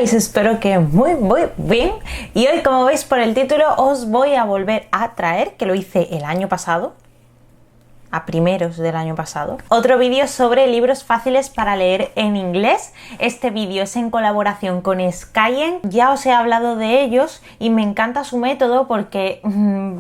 estáis? Espero que muy bien. Y hoy, como veis por el título, os voy a volver a traer, que lo hice el año pasado, a primeros del año pasado, otro vídeo sobre libros fáciles para leer en inglés. Este vídeo es en colaboración con Skyen. Ya os he hablado de ellos y me encanta su método porque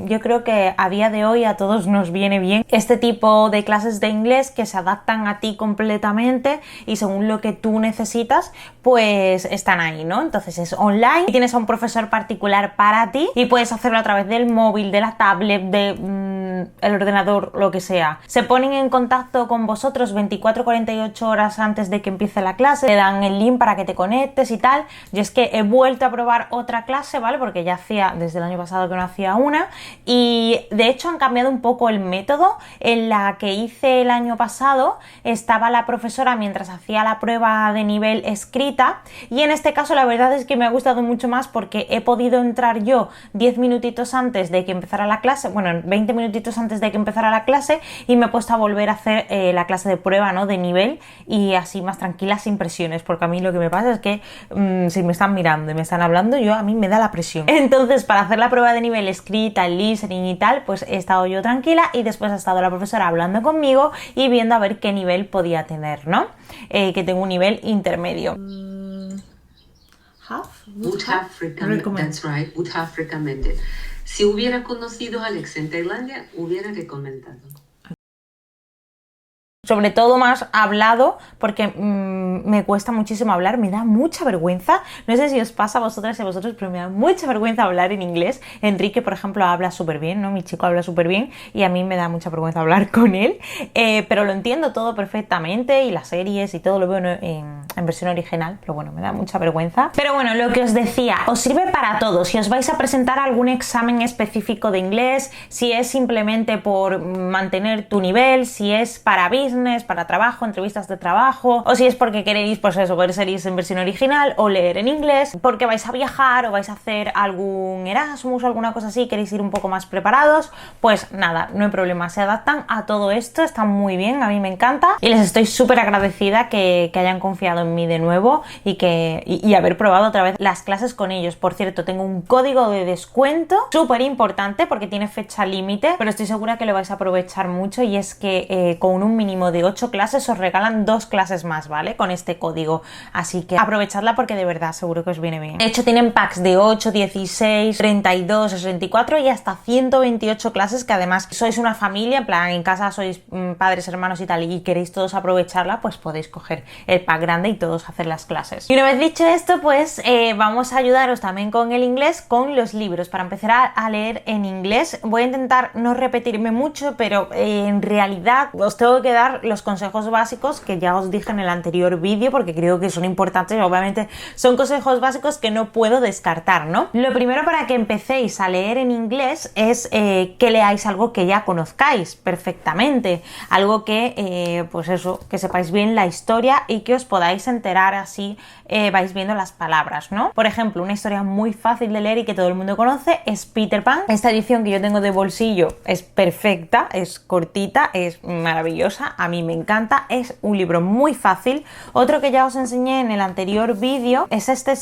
yo creo que a día de hoy a todos nos viene bien este tipo de clases de inglés que se adaptan a ti completamente y según lo que tú necesitas, pues están ahí, ¿no? Entonces es online y tienes a un profesor particular para ti y puedes hacerlo a través del móvil, de la tablet, de el ordenador, lo que sea. Se ponen en contacto con vosotros 24-48 horas antes de que empiece la clase, te dan el link para que te conectes y tal. Yo es que he vuelto a probar otra clase, ¿vale? Porque ya hacía desde el año pasado que no hacía una y de hecho han cambiado un poco el método. En la que hice el año pasado estaba la profesora mientras hacía la prueba de nivel escrita y en este caso la verdad es que me ha gustado mucho más porque he podido entrar yo 10 minutitos antes de que empezara la clase, bueno, 20 minutitos antes de que empezara la clase y me he puesto a volver a hacer la clase de prueba, ¿no? De nivel y así más tranquila, sin presiones, porque a mí lo que me pasa es que si me están mirando y me están hablando, a mí me da la presión. Entonces, para hacer la prueba de nivel escrita, el listening y tal, pues he estado yo tranquila y después ha estado la profesora hablando conmigo y viendo a ver qué nivel podía tener, ¿no? Que tengo un nivel intermedio. Would have recommended. That's right, would have recommended. Si hubiera conocido a Alex en Tailandia, hubiera recomendado. Sobre todo más hablado, porque me cuesta muchísimo hablar, me da mucha vergüenza. No sé si os pasa a vosotras y a vosotros, pero me da mucha vergüenza hablar en inglés. Enrique, por ejemplo, habla súper bien, ¿no? Mi chico habla súper bien y a mí me da mucha vergüenza hablar con él. Pero lo entiendo todo perfectamente y las series y todo lo veo en versión original, pero bueno, me da mucha vergüenza. Pero bueno, lo que os decía, os sirve para todo. Si os vais a presentar algún examen específico de inglés, si es simplemente por mantener tu nivel, si es para business, para trabajo, entrevistas de trabajo, o si es porque queréis, pues eso, ver series en versión original o leer en inglés, porque vais a viajar o vais a hacer algún Erasmus o alguna cosa así, queréis ir un poco más preparados, pues nada, no hay problema, se adaptan a todo esto, están muy bien, a mí me encanta y les estoy súper agradecida que hayan confiado en mí de nuevo y haber probado otra vez las clases con ellos. Por cierto, tengo un código de descuento súper importante porque tiene fecha límite, pero estoy segura que lo vais a aprovechar mucho y es que con un mínimo de 8 clases os regalan 2 clases más, ¿vale? Con este código, así que aprovechadla porque de verdad seguro que os viene bien. De hecho tienen packs de 8, 16, 32, 64 y hasta 128 clases, que además sois una familia, en plan en casa sois padres, hermanos y tal y queréis todos aprovecharla, pues podéis coger el pack grande y todos hacer las clases. Y una vez dicho esto, pues vamos a ayudaros también con el inglés, con los libros, para empezar a leer en inglés. Voy a intentar no repetirme mucho, pero en realidad os tengo que dar los consejos básicos que ya os dije en el anterior vídeo porque creo que son importantes. Obviamente son consejos básicos que no puedo descartar, ¿no? Lo primero para que empecéis a leer en inglés es que leáis algo que ya conozcáis perfectamente, algo que pues eso, que sepáis bien la historia y que os podáis enterar así, vais viendo las palabras, ¿no? Por ejemplo, una historia muy fácil de leer y que todo el mundo conoce es Peter Pan. Esta edición que yo tengo de bolsillo es perfecta, es cortita, es maravillosa, a mí me encanta, es un libro muy fácil. Otro que ya os enseñé en el anterior vídeo es este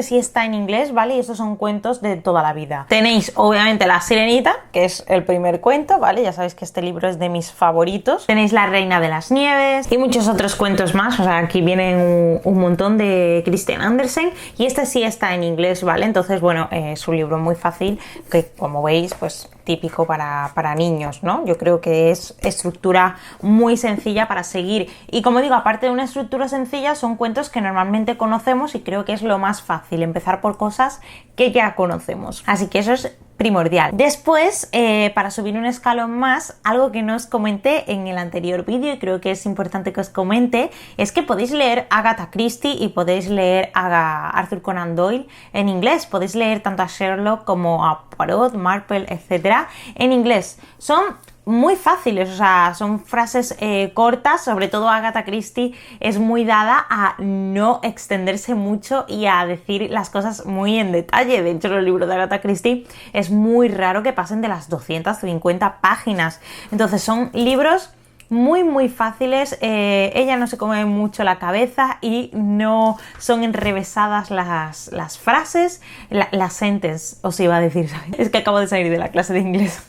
sí está en inglés, ¿vale? Y estos son cuentos de toda la vida. Tenéis obviamente La Sirenita, que es el primer cuento, ¿vale? Ya sabéis que este libro es de mis favoritos. Tenéis La Reina de las Nieves y muchos otros cuentos más, o sea, aquí vienen un montón de Christian Andersen y este sí está en inglés, ¿vale? Entonces, bueno, es un libro muy fácil que, como veis, pues típico para niños, ¿no? Yo creo que es estructura muy sencilla para seguir y, como digo, aparte de una estructura sencilla, son cuentos que normalmente conocemos y creo que es lo más fácil, empezar por cosas que ya conocemos, así que eso es primordial. Después, para subir un escalón más, algo que no os comenté en el anterior vídeo y creo que es importante que os comente, es que podéis leer Agatha Christie y podéis leer a Arthur Conan Doyle en inglés, podéis leer tanto a Sherlock como a Poirot, Marple, etcétera, en inglés. Son muy fáciles, o sea, son frases cortas, sobre todo Agatha Christie es muy dada a no extenderse mucho y a decir las cosas muy en detalle. De hecho, los libros de Agatha Christie es muy raro que pasen de las 250 páginas. Entonces son libros muy fáciles. Ella no se come mucho la cabeza y no son enrevesadas las frases, las sentence, os iba a decir, ¿sabes? Es que acabo de salir de la clase de inglés.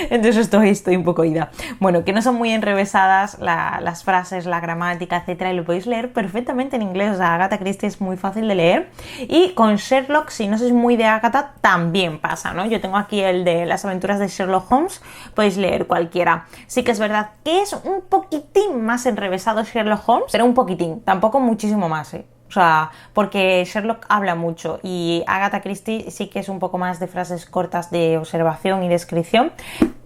Entonces estoy un poco ida. Bueno, que no son muy enrevesadas las frases, la gramática, etcétera, y lo podéis leer perfectamente en inglés. O sea, Agatha Christie es muy fácil de leer. Y con Sherlock, si no sois muy de Agatha, también pasa, ¿no? Yo tengo aquí el de las aventuras de Sherlock Holmes, podéis leer cualquiera. Sí que es verdad que es un poquitín más enrevesado Sherlock Holmes, pero un poquitín, tampoco muchísimo más, ¿eh? O sea, porque Sherlock habla mucho y Agatha Christie sí que es un poco más de frases cortas de observación y descripción,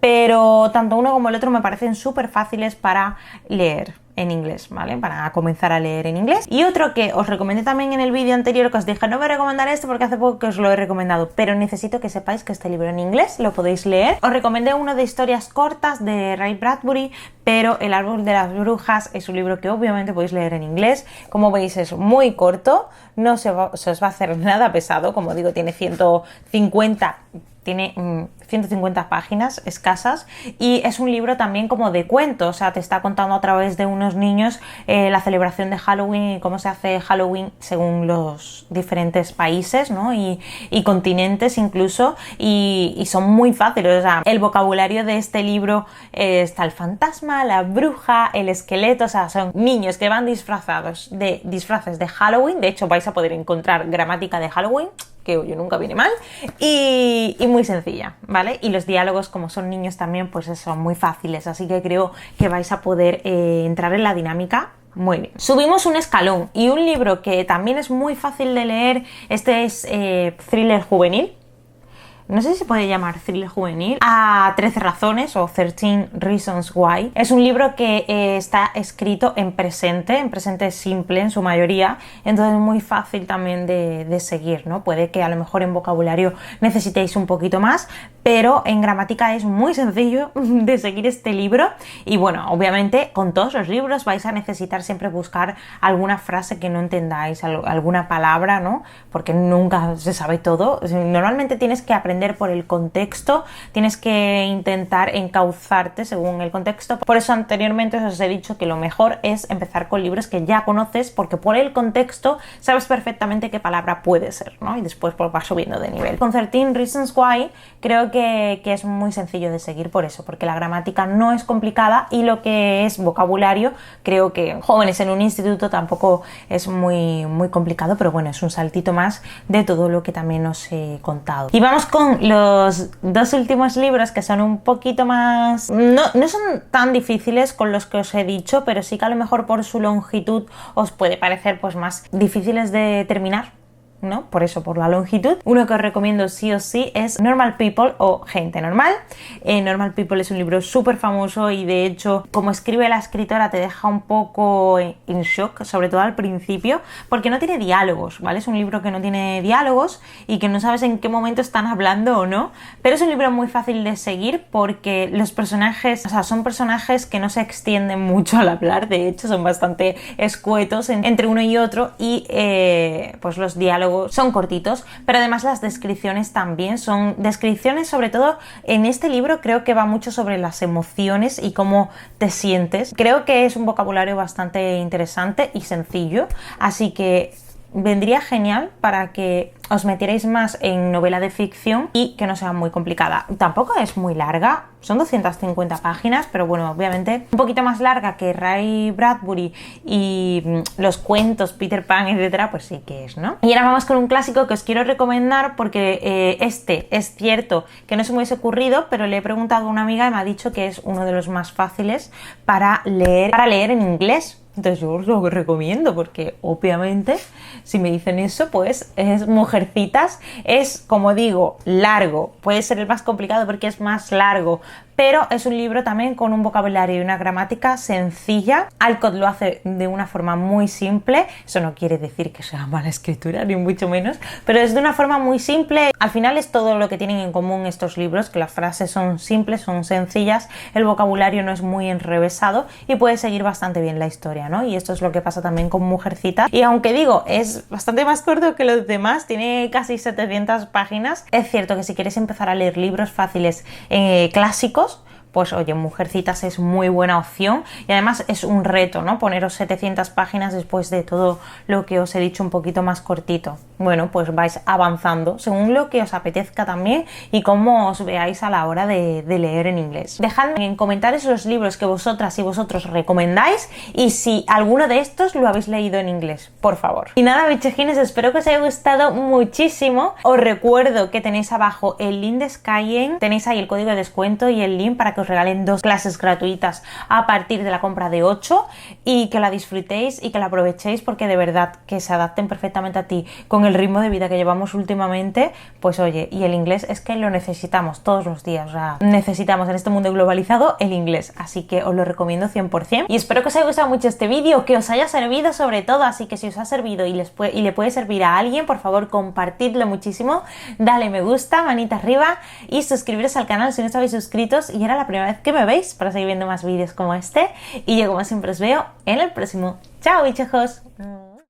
pero tanto uno como el otro me parecen súper fáciles para leer en inglés, ¿vale? Para comenzar a leer en inglés. Y otro que os recomendé también en el vídeo anterior, que os dije, no voy a recomendar este porque hace poco que os lo he recomendado, pero necesito que sepáis que este libro en inglés lo podéis leer. Os recomendé uno de historias cortas de Ray Bradbury, pero El árbol de las brujas es un libro que obviamente podéis leer en inglés. Como veis, es muy corto, no se os va a hacer nada pesado, como digo, tiene 150 páginas escasas y es un libro también como de cuentos, o sea, te está contando a través de unos niños la celebración de Halloween y cómo se hace Halloween según los diferentes países, ¿no? y continentes incluso, y son muy fáciles. O sea, el vocabulario de este libro está el fantasma, la bruja, el esqueleto, o sea, son niños que van disfrazados de disfraces de Halloween. De hecho, vais a poder encontrar gramática de Halloween, que oye, nunca viene mal, y muy sencilla, ¿vale? Y los diálogos, como son niños también, pues son muy fáciles, así que creo que vais a poder entrar en la dinámica muy bien. Subimos un escalón y un libro que también es muy fácil de leer, este es thriller juvenil. No sé si se puede llamar thriller juvenil, a 13 razones o 13 Reasons Why. Es un libro que está escrito en presente simple en su mayoría, entonces es muy fácil también de seguir, ¿no? Puede que a lo mejor en vocabulario necesitéis un poquito más, pero en gramática es muy sencillo de seguir este libro. Y bueno, obviamente con todos los libros vais a necesitar siempre buscar alguna frase que no entendáis, alguna palabra, ¿no? Porque nunca se sabe todo. Normalmente tienes que aprender por el contexto, tienes que intentar encauzarte según el contexto. Por eso anteriormente os he dicho que lo mejor es empezar con libros que ya conoces, porque por el contexto sabes perfectamente qué palabra puede ser, ¿no? Y después pues vas subiendo de nivel. Con 13 Reasons Why creo que es muy sencillo de seguir por eso, porque la gramática no es complicada y lo que es vocabulario, creo que jóvenes en un instituto tampoco es muy complicado, pero bueno, es un saltito más de todo lo que también os he contado. Y vamos con los dos últimos libros, que son un poquito más... No son tan difíciles con los que os he dicho, pero sí que a lo mejor por su longitud os puede parecer pues más difíciles de terminar, ¿no? Por eso, por la longitud. Uno que os recomiendo sí o sí es Normal People o Gente Normal. Normal People es un libro súper famoso y de hecho, como escribe la escritora, te deja un poco en shock, sobre todo al principio, porque no tiene diálogos, ¿vale? Es un libro que no tiene diálogos y que no sabes en qué momento están hablando o no, pero es un libro muy fácil de seguir porque los personajes, o sea, son personajes que no se extienden mucho al hablar, de hecho son bastante escuetos entre uno y otro y pues los diálogos son cortitos, pero además las descripciones también son descripciones, sobre todo en este libro creo que va mucho sobre las emociones y cómo te sientes. Creo que es un vocabulario bastante interesante y sencillo, así que vendría genial para que os metierais más en novela de ficción y que no sea muy complicada. Tampoco es muy larga, son 250 páginas, pero bueno, obviamente un poquito más larga que Ray Bradbury y los cuentos Peter Pan, etcétera, pues sí que es, ¿no? Y ahora vamos con un clásico que os quiero recomendar porque este es cierto que no se me hubiese ocurrido, pero le he preguntado a una amiga y me ha dicho que es uno de los más fáciles para leer en inglés. Entonces yo os lo recomiendo porque obviamente si me dicen eso pues es Mujercitas. Es, como digo, largo, puede ser el más complicado porque es más largo, pero es un libro también con un vocabulario y una gramática sencilla. Alcott lo hace de una forma muy simple, eso no quiere decir que sea mala escritura ni mucho menos, pero es de una forma muy simple. Al final es todo lo que tienen en común estos libros, que las frases son simples, son sencillas, el vocabulario no es muy enrevesado y puedes seguir bastante bien la historia, ¿no? Y esto es lo que pasa también con Mujercitas. Y aunque digo, es bastante más corto que los demás, tiene casi 700 páginas, es cierto que si quieres empezar a leer libros fáciles clásicos, pues oye, Mujercitas es muy buena opción y además es un reto, ¿no? Poneros 700 páginas después de todo lo que os he dicho un poquito más cortito. Bueno, pues vais avanzando según lo que os apetezca también y cómo os veáis a la hora de leer en inglés. Dejadme en comentarios los libros que vosotras y vosotros recomendáis y si alguno de estos lo habéis leído en inglés, por favor. Y nada, bichejines, espero que os haya gustado muchísimo. Os recuerdo que tenéis abajo el link de Skyen, tenéis ahí el código de descuento y el link para que os regalen 2 clases gratuitas a partir de la compra de 8 y que la disfrutéis y que la aprovechéis porque de verdad que se adapten perfectamente a ti con el ritmo de vida que llevamos últimamente, pues oye, y el inglés es que lo necesitamos todos los días, o sea, necesitamos en este mundo globalizado el inglés, así que os lo recomiendo 100% y espero que os haya gustado mucho este vídeo, que os haya servido sobre todo, así que si os ha servido y le puede servir a alguien, por favor compartidlo muchísimo, dale me gusta, manita arriba y suscribiros al canal si no estáis suscritos y era la primera vez que me veis para seguir viendo más vídeos como este y yo como siempre os veo en el próximo. ¡Chao, bichejos!